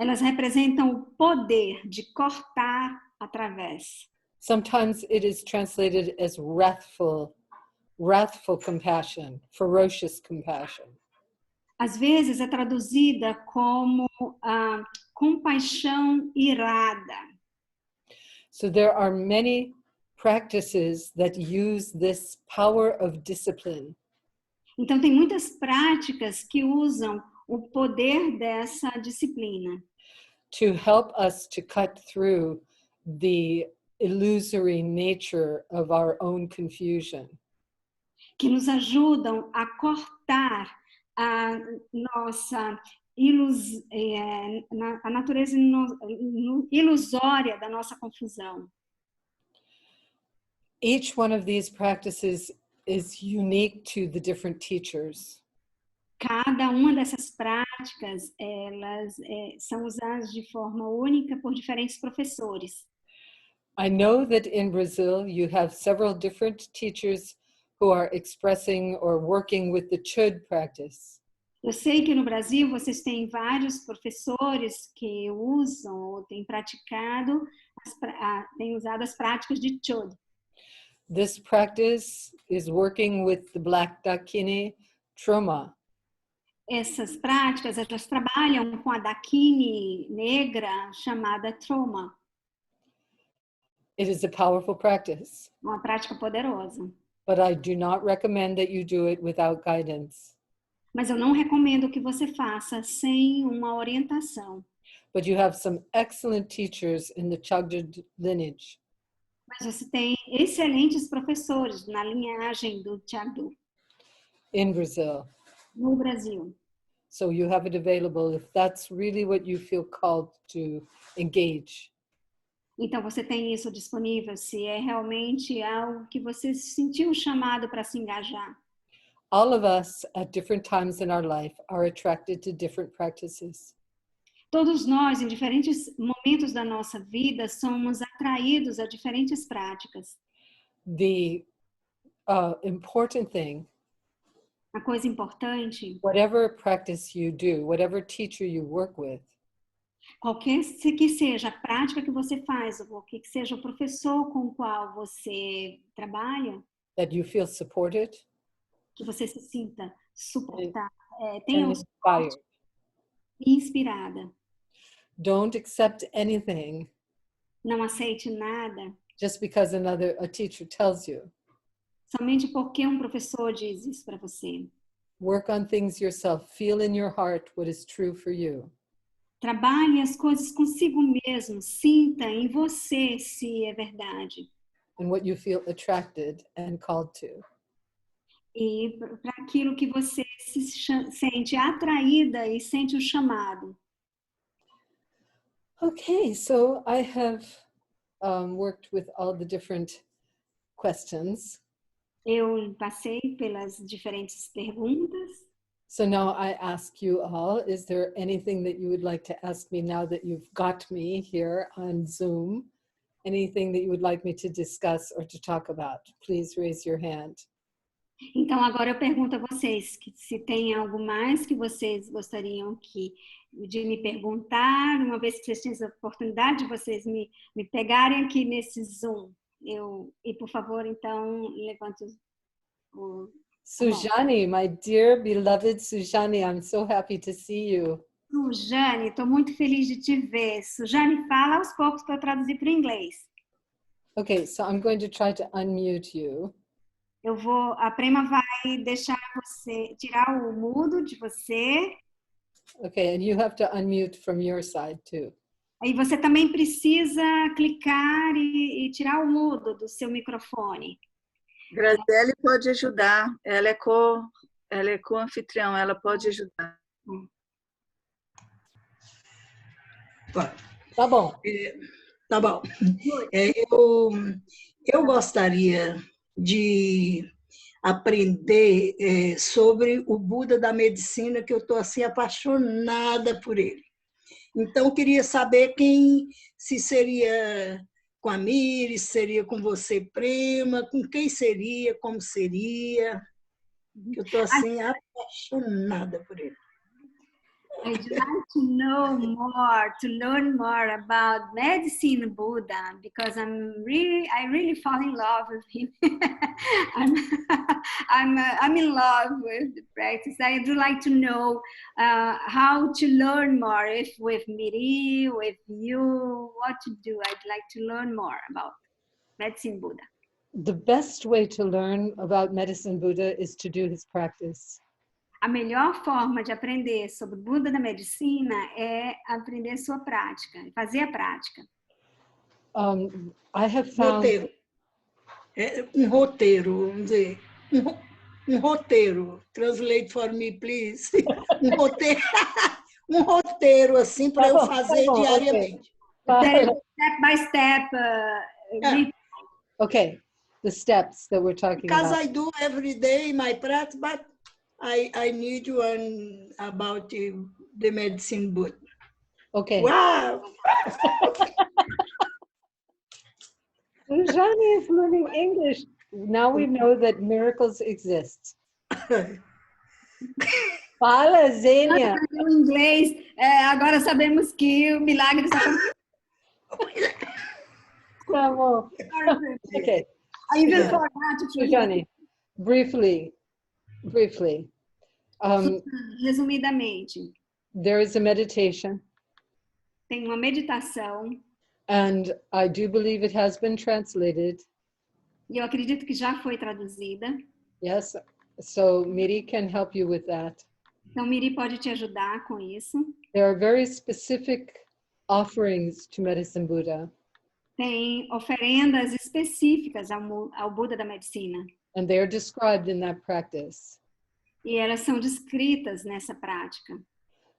elas representam o poder de cortar através. Sometimes it is translated as wrathful compassion, ferocious compassion. Às vezes é traduzida como compaixão irada. So there are many practices that use this power of discipline. Então tem muitas práticas que usam o poder dessa disciplina to help us to cut through the illusory nature of our own confusion. que nos ajudam a cortar a nossa a natureza ilusória da nossa confusão. Each one of these practices is unique to the different teachers. Cada uma dessas práticas, elas são usadas de forma única por diferentes professores. I know that in Brazil you have several different teachers who are expressing or working with the Chöd practice. Eu sei que no Brasil vocês têm vários professores que usam ou têm praticado, têm usado as práticas de Chöd. This practice is working with the Black Dakini Troma. Essas práticas, elas trabalham com a Dakini negra chamada Troma. It is a powerful practice. Uma prática poderosa. But I do not recommend that you do it without guidance. Mas eu não recomendo que você faça sem uma orientação. But you have some excellent teachers in the Chagda lineage. Mas você tem excelentes professores na linhagem do Chagda. In Brazil. No Brasil. So you have it available if that's really what you feel called to engage. Então você tem isso disponível se é realmente algo que você sentiu um chamado para se engajar. All of us at different times in our life are attracted to different practices. Todos nós, em diferentes momentos da nossa vida, somos atraídos a diferentes práticas. The important thing, A coisa importante, whatever practice you do, whatever teacher you work with, qualquer que seja a prática que você faz, ou que seja o professor com o qual você trabalha, that you feel supported que você se sinta suportada, and tenha um inspired. suporte, inspirada. Don't accept anything Não aceite nada just because a teacher tells you. somente porque um professor diz isso para você. Work on things yourself. Feel in your heart what is true for you. Trabalhe as coisas consigo mesmo, sinta em você se é verdade. And what you feel attracted and called to. E para aquilo que você se sente atraída e sente o chamado. Okay, so I have worked with all the different questions. Eu passei pelas diferentes perguntas. So now I ask you all, is there anything that you would like to ask me now that you've got me here on Zoom? Anything that you would like me to discuss or to talk about? Please raise your hand. Então agora eu pergunto a vocês que se tem algo mais que vocês gostariam de me perguntar, uma vez que vocês têm essa oportunidade de vocês me pegarem aqui nesse Zoom. E por favor, então, levante o... Sujani, my dear beloved Sujani, I'm so happy to see you. Sujani, estou muito feliz de te ver. Sujani, fala aos poucos para eu traduzir para o inglês. Okay, so I'm going to try to unmute you. A Prema vai deixar você, tirar o mudo de você. Okay, and you have to unmute from your side too. Aí você também precisa clicar e tirar o mudo do seu microfone. Graziele pode ajudar, ela é co-anfitrião, ela pode ajudar. Tá bom. Tá bom. Eu gostaria de aprender sobre o Buda da medicina, que eu estou assim apaixonada por ele. Então, queria saber se seria com a Miri, se seria com você, Prema, com quem seria, como seria. Eu estou assim apaixonada por ele. I'd like to know more, to learn more about medicine Buddha, because I really fall in love with him. I'm in love with the practice. I do like to know how to learn more, if with Miri, with you, what to do. I'd like to learn more about medicine Buddha. The best way to learn about medicine Buddha is to do his practice. A melhor forma de aprender sobre o Buda da medicina é aprender a sua prática, fazer a prática. I have found... Roteiro. Roteiro, vamos dizer. Roteiro. Translate for me, please. Roteiro, assim, para eu fazer diariamente. Okay. Step by step. Okay, the steps that we're talking Because about. I do every day my practice, but I need one about the medicine book. Okay. Wow! Johnny is learning English. Now we know that miracles exist. Fala, Zênia. No inglês, agora sabemos que o milagre está acontecendo. Tá bom. Okay. I even forgot to Johnny, briefly. Resumidamente, There is a meditation, tem uma meditação, and I do believe it has been translated. e eu acredito que já foi traduzida. Yes, so Miri can help you with that. Então, Miri pode te ajudar com isso. There are very specific offerings to Medicine Buddha, Tem oferendas específicas ao Buda da medicina. and they are described in that practice. E elas são descritas nessa prática.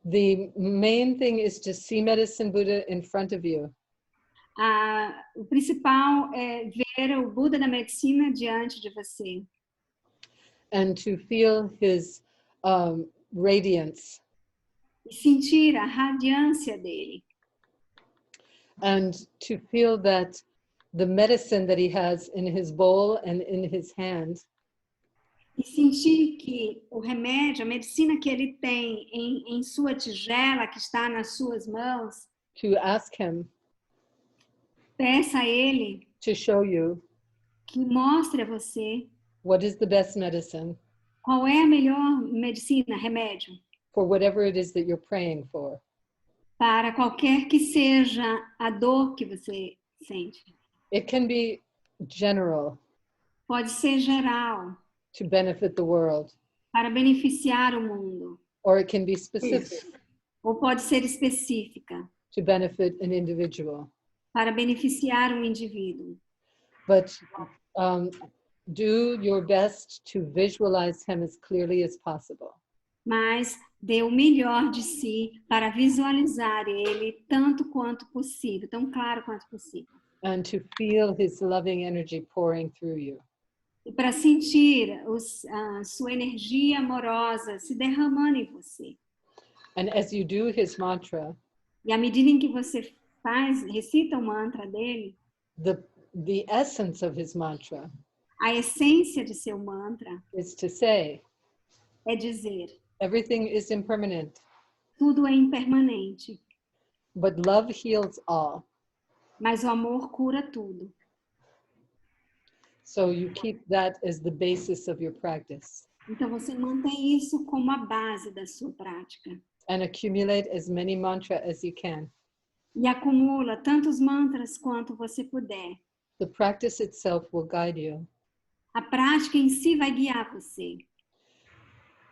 The main thing is to see Medicine Buddha in front of you. O principal é ver o Buda da medicina diante de você. And to feel his radiance. E sentir a radiância dele. And to feel that the medicine that he has in his bowl and in his hand E sentir que o remédio, a medicina que ele tem em sua tigela, que está nas suas mãos, to ask him peça a ele to show you que mostre a você what is the best medicine qual é a melhor medicina, remédio, for whatever it is that you're praying for. para qualquer que seja a dor que você sente. It can be general Pode ser geral, to benefit the world, para beneficiar o mundo, or it can be specific Isso. ou pode ser específica, to benefit an individual. para beneficiar um indivíduo. But do your best to visualize him as clearly as possible. Mas dê o melhor de si para visualizar ele tanto quanto possível, tão claro quanto possível. And to feel his loving energy pouring through you. E para sentir a sua energia amorosa se derramando em você. And as you do his mantra, E à medida em que você recita o mantra dele, the essence of his mantra a essência de seu mantra is to say, é dizer: everything is impermanent, tudo é impermanente, but love heals all. mas o amor cura tudo. So you keep that as the basis of your practice Então você mantém isso como a base da sua prática. and accumulate as many mantra as you can. E acumula tantos mantras quanto você puder. The practice itself will guide you. A prática em si vai guiar você.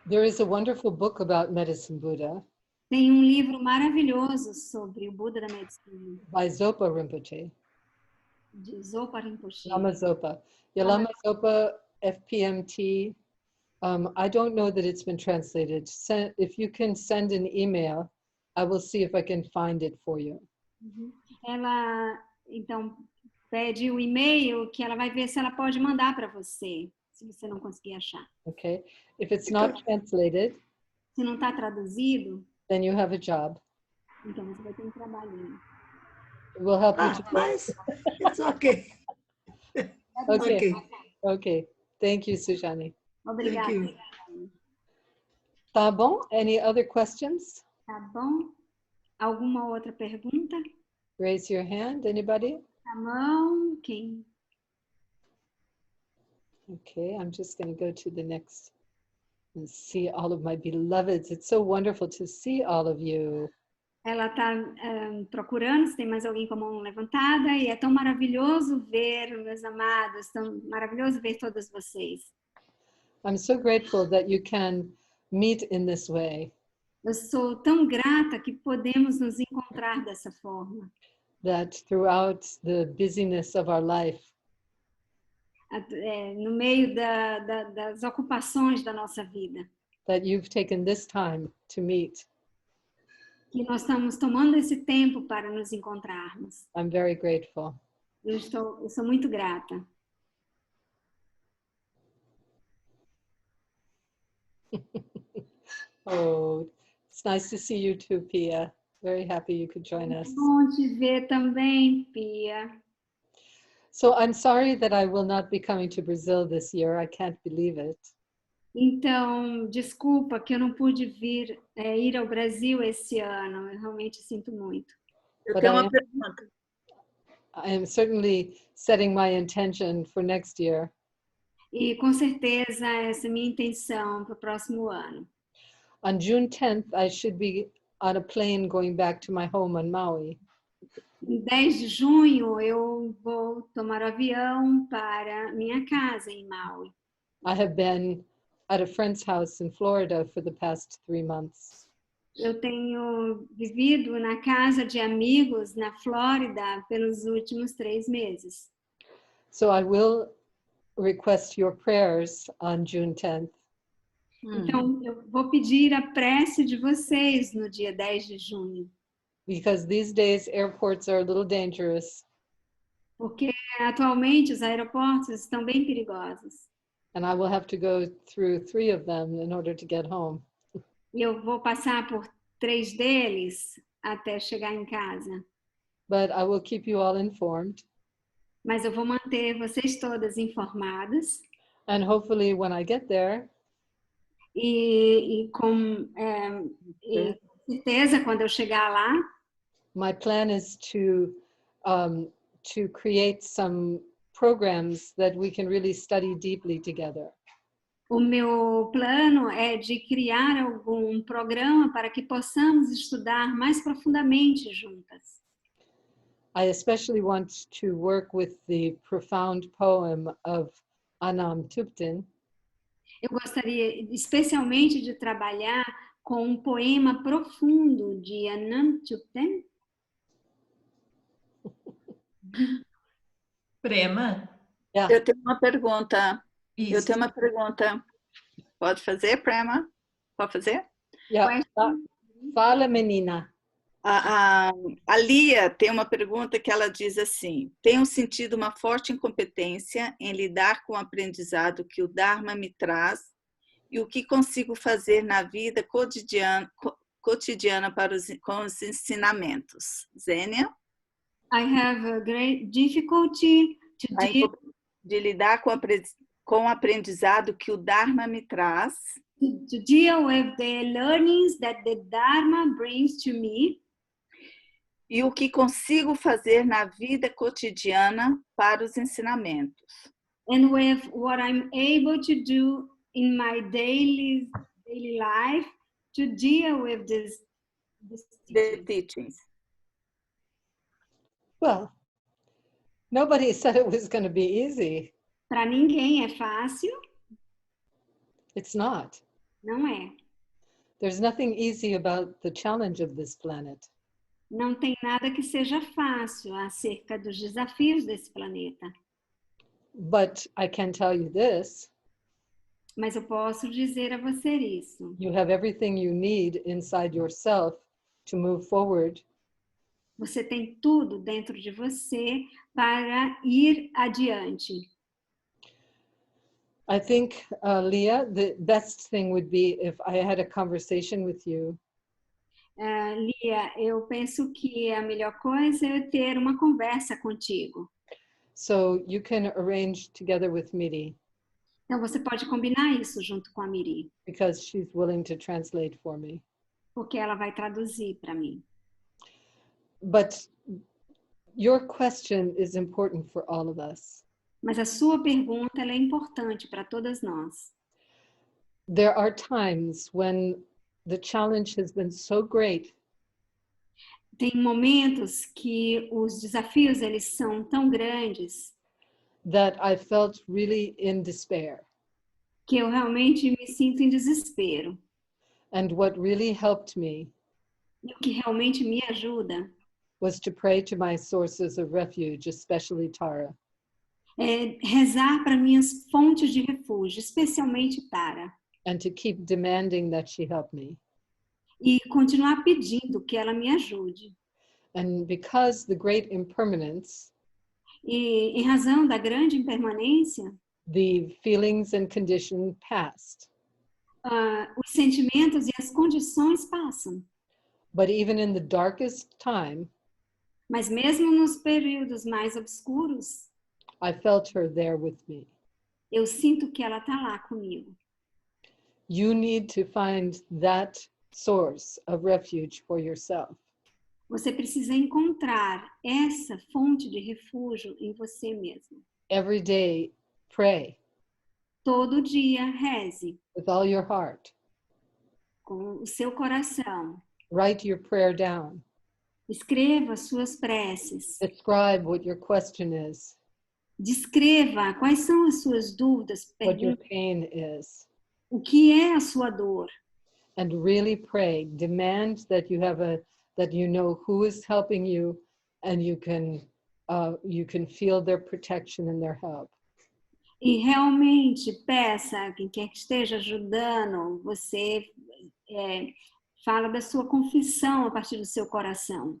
There is a wonderful book about Medicine Buddha Tem um livro maravilhoso sobre o Buda da medicina, by Zopa Rinpoche, de Zopa Rinpoche. Lama Zopa. Lama Zopa FPMT. I don't know that it's been translated. If you can send an email, I will see if I can find it for you. Ela, então, pede o e-mail que ela vai ver se ela pode mandar para você, se você não conseguir achar. Okay. If it's not translated, Se não está traduzido, then you have a job. então você vai ter um trabalhinho. We'll help you to. Mas it's okay. Okay. Okay. Thank you, Sujani. Obrigada. Thank Tá bom? Any other questions? Tá bom? Alguma outra pergunta? Raise your hand. Anybody? A mão, quem? Okay, I'm just going to go to the next and see all of my beloveds. It's so wonderful to see all of you. Ela está procurando se tem mais alguém com a mão levantada e é tão maravilhoso ver, meus amados, tão maravilhoso ver todos vocês. I'm so grateful that you can meet in this way, Eu sou tão grata que podemos nos encontrar dessa forma. that throughout the busyness of our life, No meio das ocupações da nossa vida. that you've taken this time to meet. Que nós estamos tomando esse tempo para nos encontrarmos. I'm very grateful. Eu sou muito grata. Oh, it's nice to see you too, Pia. Very happy you could join us. Bom te ver também, Pia. So I'm sorry that I will not be coming to Brazil this year. I can't believe it. Então, desculpa que eu não pude ir ao Brasil esse ano. Eu realmente sinto muito. Eu tenho uma pergunta. I am certainly setting my intention for next year. E com certeza essa é a minha intenção para o próximo ano. On June 10th, I should be on a plane going back to my home on Maui. Em 10 de junho, eu vou tomar o avião para minha casa em Maui. I have been at a friend's house in Florida for the past 3 months. Eu tenho vivido na casa de amigos na Flórida pelos últimos 3 meses. So I will request your prayers on June 10th. Então, eu vou pedir a prece de vocês no dia 10 de junho. Because these days airports are a little dangerous. Porque atualmente os aeroportos estão bem perigosos. And I will have to go through 3 of them in order to get home. E eu vou passar por 3 deles até chegar em casa. But I will keep you all informed. Mas eu vou manter vocês todas informadas. And hopefully when I get there, E com certeza, quando eu chegar lá, my plan is to create some programs that we can really study deeply together. o meu plano é de criar algum programa para que possamos estudar mais profundamente juntas. I especially want to work with the profound poem of Anam Tupten. Eu gostaria especialmente de trabalhar com um poema profundo de Anam Tupten. Prema? Yeah. Eu tenho uma pergunta. Isso. Eu tenho uma pergunta. Pode fazer, Prema? Pode fazer? Yeah. Fala, menina. A Lia tem uma pergunta que ela diz assim: tenho sentido uma forte incompetência em lidar com o aprendizado que o Dharma me traz e o que consigo fazer na vida cotidiana com os ensinamentos. Zênia? I have a great difficulty to deal De lidar com o aprendizado que o Dharma me traz with the learnings that the Dharma brings to me. E o que consigo fazer na vida cotidiana para os ensinamentos. And with what I'm able to do in my daily life to deal with this The teachings. Well, nobody said it was going to be easy. Para ninguém é fácil, It's not. não é. There's nothing easy about the challenge of this planet. Não tem nada que seja fácil acerca dos desafios desse planeta. But I can tell you this, Mas eu posso dizer a você isso. you have everything you need inside yourself to move forward. Você tem tudo dentro de você para ir adiante. I think, Leah, the best thing would be if I had a conversation with you Lia, eu penso que a melhor coisa é ter uma conversa contigo. so you can arrange together with Miri, Então você pode combinar isso junto com a Miri, because she's willing to translate for me. porque ela vai traduzir para mim. But your question is important for all of us. Mas a sua pergunta ela é importante para todas nós. There are times when the challenge has been so great Tem momentos que os desafios eles são tão grandes that I felt really in despair. que eu realmente me sinto em desespero. And what really helped me E o que realmente me ajuda was to pray to my sources of refuge, especially Tara. é rezar para minhas fontes de refúgio, especialmente Tara, And to keep demanding that she help me. e continuar pedindo que ela me ajude. And because the great impermanence, E em razão da grande impermanência, the feelings and condition passed. Os sentimentos e as condições passam. But even in the darkest time, Mas mesmo nos períodos mais obscuros, I felt her there with me. eu sinto que ela está lá comigo. You need to find that source of refuge for yourself. Você precisa encontrar essa fonte de refúgio em você mesmo. Every day, pray Todo dia reze with all your heart. com o seu coração. Write your prayer down. Escreva suas preces. Describe what your question is, Descreva quais são as suas dúvidas, what your perguntas, pain is, o que é a sua dor. and really pray. Demand that that you know who is helping you, and you can feel their protection and their help. E realmente peça a quem quer que esteja ajudando, você fala da sua confissão a partir do seu coração.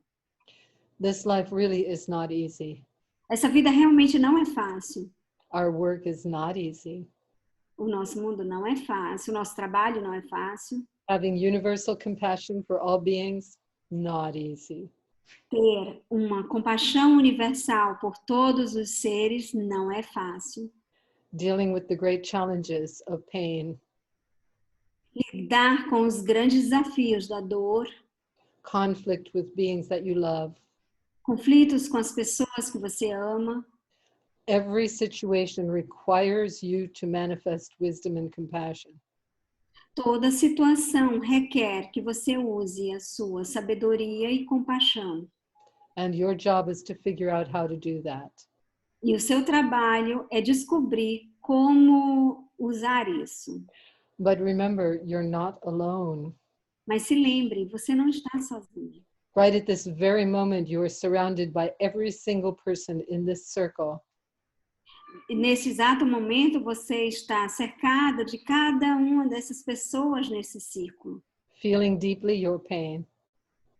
This life really is not easy. Essa vida realmente não é fácil. Our work is not easy. O nosso mundo não é fácil, o nosso trabalho não é fácil. Having universal compassion for all beings, not easy. Ter uma compaixão universal por todos os seres não é fácil. Dealing with the great challenges of pain, Lidar com os grandes desafios da dor, conflict with beings that you love. conflitos com as pessoas que você ama. Every situation requires you to manifest wisdom and compassion. Toda situação requer que você use a sua sabedoria e compaixão. And your job is to figure out how to do that. E o seu trabalho é descobrir como usar isso. But remember, you're not alone. Mas se lembre, você não está sozinho. Right at this very moment, you are surrounded by every single person in this circle. E nesse exato momento, você está cercado de cada uma dessas pessoas nesse círculo, Feeling deeply your pain,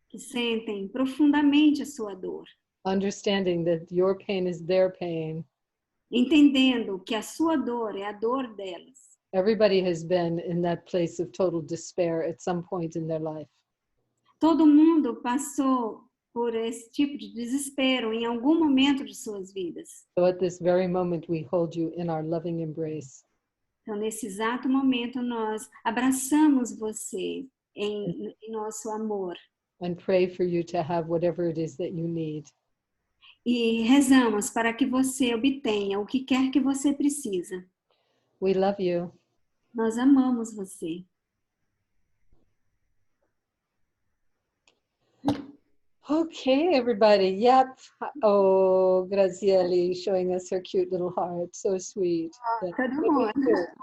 que sentem profundamente a sua dor, understanding that your pain is their pain. entendendo que a sua dor é a dor delas. Everybody has been in that place of total despair at some point in their life. Todo mundo passou por esse tipo de desespero em algum momento de suas vidas. So at this very moment, we hold you in our loving embrace. Então, nesse exato momento, nós abraçamos você em nosso amor And pray for you to have whatever it is that you need. e rezamos para que você obtenha o que quer que você precisa. We love you. Nós amamos você. Okay, everybody. Yep. Oh, Grazielli showing us her cute little heart. So sweet. Todo mundo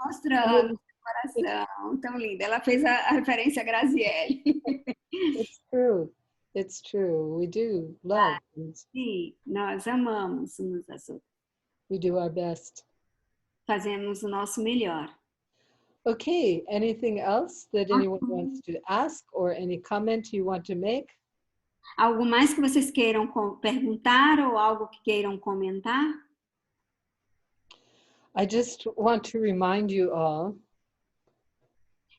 mostrando o coração. Tão linda. Ela fez a referência a Graziele. It's true. It's true. We do love. Sim, nós amamos uns às outras. We do our best. Fazemos o nosso melhor. Okay, anything else that anyone wants to ask or any comment you want to make? Algo mais que vocês queiram perguntar ou algo que queiram comentar? I just want to remind you all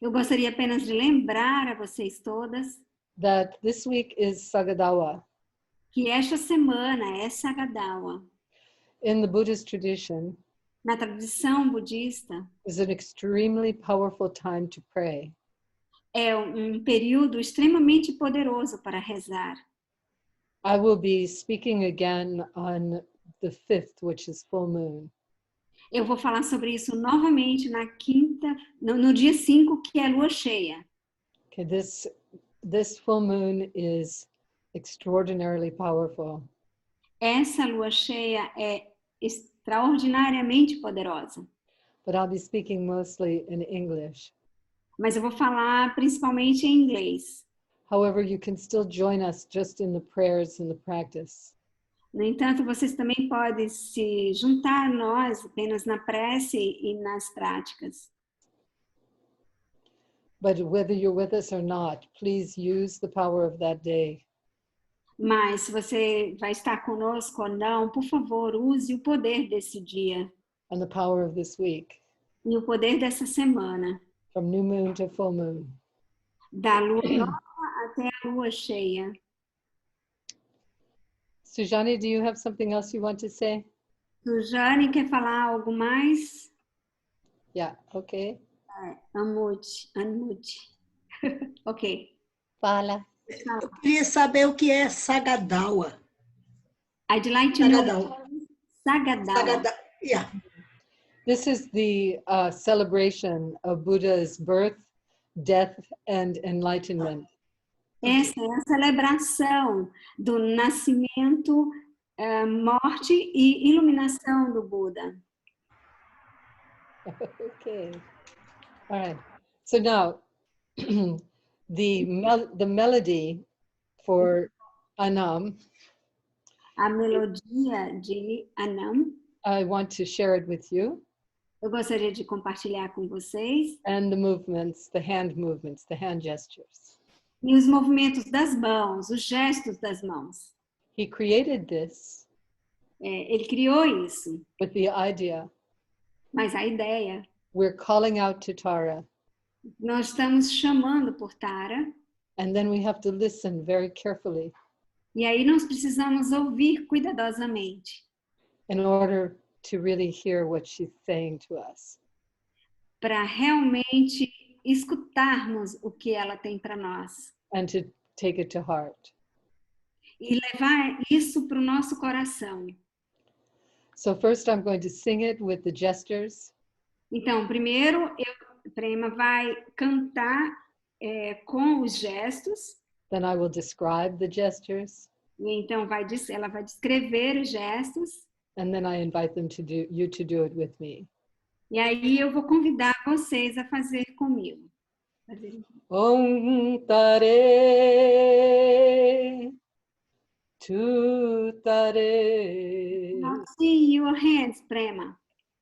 Eu gostaria apenas de lembrar a vocês todas that this week is Sagadawa. que esta semana é Sagadawa. In the Buddhist tradition, Na tradição budista, is an extremely powerful time to pray. é um período extremamente poderoso para rezar. I will be speaking again on the 5th, which is full moon. Eu vou falar sobre isso novamente na quinta, no dia 5, que é a lua cheia. Okay, this full moon is extraordinarily powerful. Essa lua cheia é extraordinariamente poderosa. But I'll be speaking mostly in English. Mas eu vou falar principalmente em inglês. However, you can still join us just in the prayers and the practice. No entanto, vocês também podem se juntar a nós apenas na prece e nas práticas. But whether you're with us or not, please use the power of that day. Mas se você vai estar conosco ou não, por favor, use o poder desse dia And the power of this week, e o poder dessa semana, from new moon to full moon. da lua nova até a lua cheia. Sujani, do you have something else you want to say? Sujane, quer falar algo mais? Yeah, okay. Unmute. Ok. Fala. Eu queria saber o que é Sagadawa. I'd like to know Sagadawa. Yeah. This is the celebration of Buddha's birth, death, and enlightenment. Essa é a celebração do nascimento, morte e iluminação do Buda. Okay. All right. So now, the melody for Anam, A melodia de Anam, I want to share it with you. eu gostaria de compartilhar com vocês. And the movements, the hand gestures. E os movimentos das mãos, os gestos das mãos. He created this Ele criou isso, with the idea mas a ideia, we're calling out to Tara, nós estamos chamando por Tara, and then we have to listen very carefully e aí nós precisamos ouvir cuidadosamente, in order to really hear what she's saying to us. para realmente escutarmos o que ela tem para nós. And to take it to heart. E levar isso para o nosso coração. So first I'm going to sing it with the gestures. Então, primeiro, Prema vai cantar com os gestos. Then I will describe the gestures. E então ela vai descrever os gestos. And then I invite them to you to do it with me. E aí eu vou convidar vocês a fazer comigo. Om Tare Tu Tare. Now see your hands, Prema.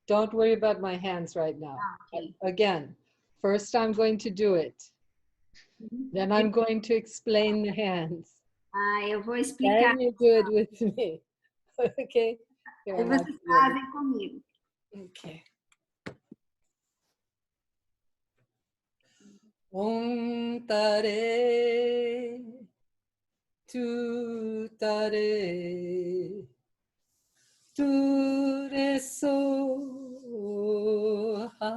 Don't worry about my hands right now. Okay. Again, first I'm going to do it. Then I'm going to explain the hands. Eu vou explicar. Then you do it with me. Okay? Here, Aí vocês fazem comigo. Okay. Om Tare Tu Tare Tu Re So Ha.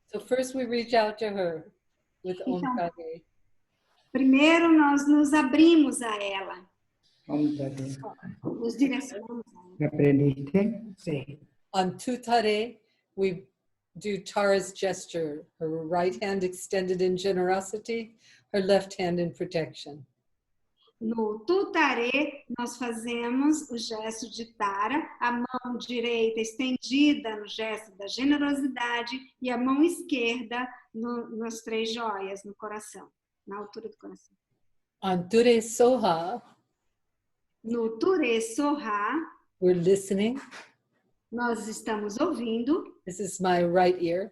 So first we reach out to her with Om Tare. Primeiro nós nos abrimos a ela. Om Tare. Nos direcionamos a ela. ¿Aprendiste? Sí. On Tu Tare, we do Tara's gesture, her right hand extended in generosity, her left hand in protection. No Tutaré, nós fazemos o gesto de Tara, a mão direita estendida no gesto da generosidade e a mão esquerda nas 3 joias, no coração, na altura do coração. On Ture Soha, No Ture Soha, we're listening. nós estamos ouvindo. This is my right ear.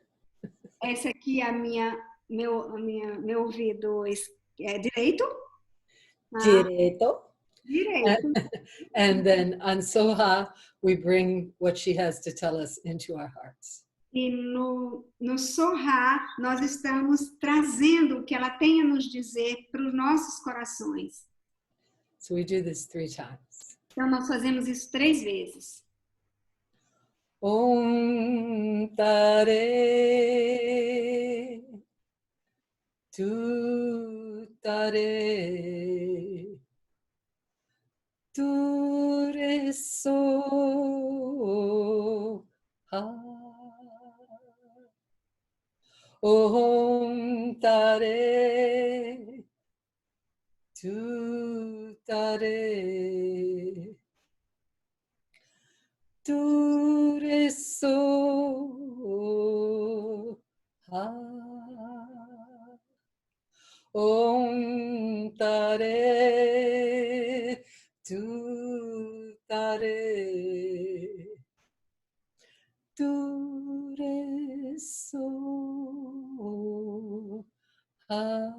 Esse aqui é meu ouvido direito. Direto. Direito. And then on Soha, we bring what she has to tell us into our hearts. E no Soha, nós estamos trazendo o que ela tem a nos dizer para os nossos corações. So we do this 3 times. Então, nós fazemos isso 3 vezes. Om Tare Tu Tare Tu Re So Ha. Om Tare Tu Tare Tu Re So Ha. Om Tare Tu Tare Tu Re So Ha.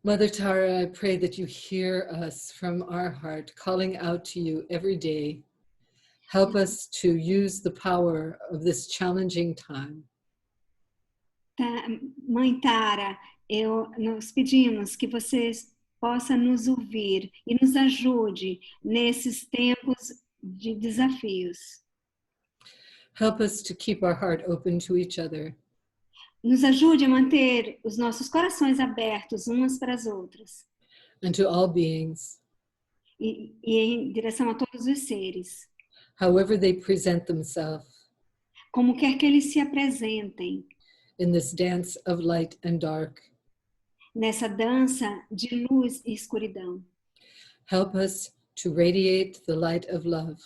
Mother Tara, I pray that you hear us from our heart, calling out to you every day. Help us to use the power of this challenging time. Mãe Tara, nós pedimos que vocês possam nos ouvir e nos ajude nesses tempos de desafios. Help us to keep our heart open to each other. Nos ajude a manter os nossos corações abertos umas para as outras. And to all beings. E em direção a todos os seres. However they present themselves. Como quer que eles se apresentem. In this dance of light and dark. Nessa dança de luz e escuridão. Help us to radiate the light of love.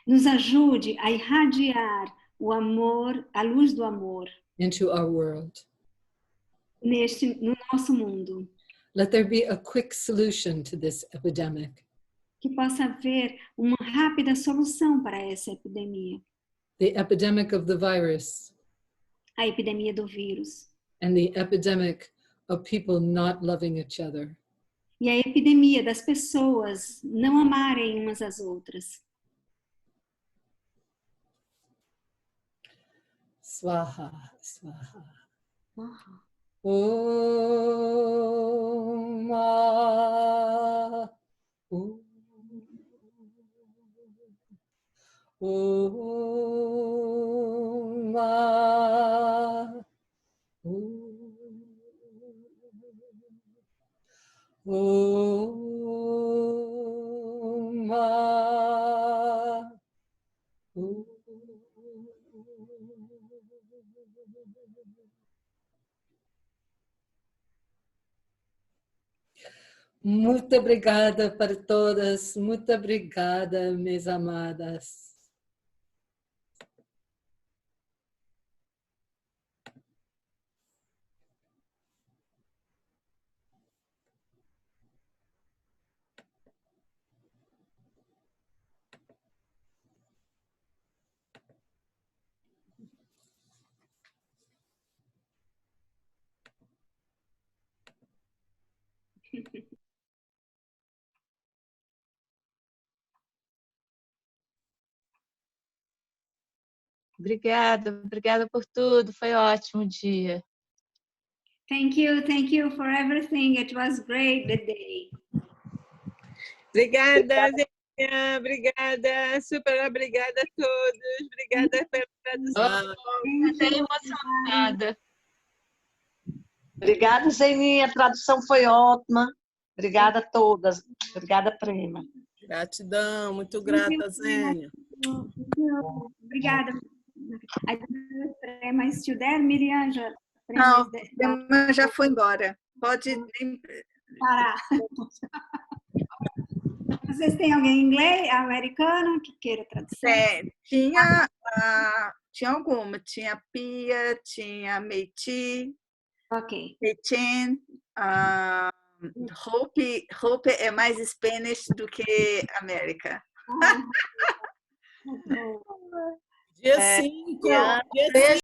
Nos ajude a irradiar o amor, a luz do amor. Into our world. No nosso mundo. Let there be a quick solution to this epidemic. Que possa haver uma rápida solução para essa epidemia. The epidemic of the virus A epidemia do vírus. and the epidemic of people not loving each other. E a epidemia das pessoas não amarem umas às outras. Swaha, swaha. Oh. Om Ma. Om. Om Ma. Om. Om Ma. Om. Muito obrigada para todas, muito obrigada, minhas amadas. Obrigada por tudo, foi ótimo o dia. Thank you for everything. It was great the day. Obrigada, Zélia. Obrigada, super obrigada a todos. Obrigada pela tradução. Até emocionada. Obrigada, Zeninha. A tradução foi ótima. Obrigada a todas. Obrigada, Prema. Gratidão, muito grata, Zénia. Obrigada. Prema still there, Miriam? Não, Prema já foi embora. Pode parar. Vocês têm alguém em inglês, americano, que queira tradução? Tinha alguma. Tinha Pia, tinha Meiti, Meiten, Hope é mais Spanish do que América. Dia 5.